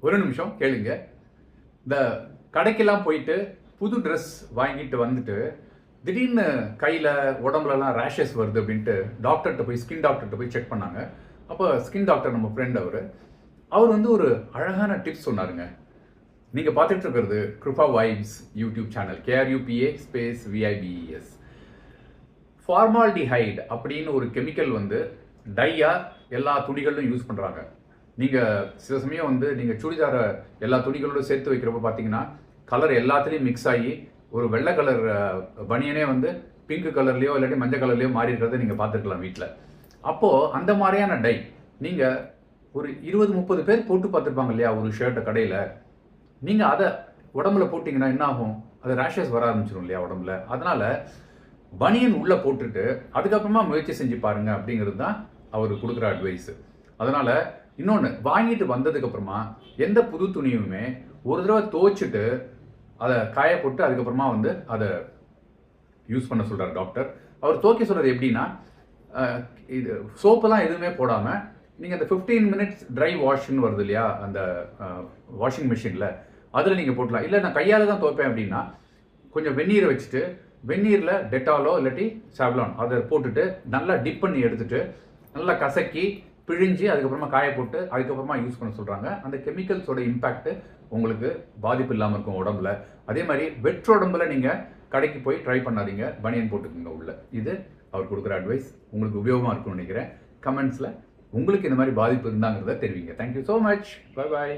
ஒரு நிமிஷம் கேளுங்க. இந்த கடைக்கெல்லாம் போயிட்டு புது ட்ரெஸ் வாங்கிட்டு வந்துட்டு திடீர்னு கையில் உடம்புலலாம் ரேஷஸ் வருது அப்படின்ட்டு டாக்டர்கிட்ட போய் ஸ்கின் டாக்டர்கிட்ட போய் செக் பண்ணாங்க. அப்போ ஸ்கின் டாக்டர் நம்ம ஃப்ரெண்ட் அவர் வந்து ஒரு அழகான டிப்ஸ் சொன்னாருங்க. நீங்கள் பார்த்துட்டு இருக்கிறது Krupa vibes YouTube channel, KRUPA space VIBES. Formaldehyde அப்படின்னு ஒரு கெமிக்கல் வந்து டையாக எல்லா துணிகளிலும் யூஸ் பண்ணுறாங்க. நீங்கள் சில சமயம் வந்து நீங்கள் சுடிதாரை எல்லா துணிகளோட சேர்த்து வைக்கிறப்ப பார்த்தீங்கன்னா கலர் எல்லாத்துலேயும் மிக்ஸ் ஆகி ஒரு வெள்ளை கலர் பனியனே வந்து பிங்க் கலர்லேயோ இல்லாட்டி மஞ்சள் கலர்லேயோ மாறி இருக்கிறத நீங்கள் பார்த்துருக்கலாம் வீட்டில். அப்போது அந்த மாதிரியான டை நீங்கள் ஒரு 20-30 பேர் போட்டு பார்த்துருப்பாங்க இல்லையா ஒரு ஷர்ட்டை கடையில். நீங்கள் அதை உடம்புல போட்டிங்கன்னா என்ன ஆகும்? அது ரேஷஸ் வர ஆரம்பிச்சிடும் இல்லையா உடம்புல. அதனால் பனியன் உள்ளே போட்டுட்டு அதுக்கப்புறமா முயற்சி செஞ்சு பாருங்க அப்படிங்கிறது தான் அவர் கொடுக்குற அட்வைஸு. அதனால் இன்னொன்று, வாங்கிட்டு வந்ததுக்கப்புறமா எந்த புது துணியுமே ஒரு தடவை துவைச்சிட்டு அதை காய போட்டு அதுக்கப்புறமா வந்து அதை யூஸ் பண்ண சொல்கிறார் டாக்டர். அவர் துவைக்க சொல்கிறது எப்படின்னா, இது சோப்பெல்லாம் எதுவுமே போடாமல் நீங்கள் அந்த 15 minutes ட்ரை வாஷ்ன்னு வருது இல்லையா அந்த வாஷிங் மிஷினில், அதில் நீங்கள் போட்டலாம். இல்லை நான் கையால் தான் துவைப்பேன் அப்படின்னா கொஞ்சம் வெந்நீரை வச்சுட்டு வெந்நீரில் டெட்டாலோ இல்லாட்டி சாவ்லான் அதை போட்டுட்டு நல்லா டிப் பண்ணி எடுத்துட்டு நல்லா கசக்கி பிழிஞ்சு அதுக்கப்புறமா காய போட்டு அதுக்கப்புறமா யூஸ் பண்ண சொல்கிறாங்க. அந்த கெமிக்கல்ஸோட இம்பேக்ட் உங்களுக்கு பாதிப்பு இல்லாமல் இருக்கும் உடம்புல. அதே மாதிரி வெற்ற உடம்புல நீங்கள் கடைக்கு போய் ட்ரை பண்ணாதீங்க, பனியன் போட்டுக்கோங்க உள்ள. இது அவர் கொடுக்குற அட்வைஸ் உங்களுக்கு உபயோகமாக இருக்கும்னு நினைக்கிறேன். கமெண்ட்ஸில் உங்களுக்கு இந்த மாதிரி பாதிப்பு இருந்தாங்கிறத தெரிவிங்க. Thank you so much. Bye bye.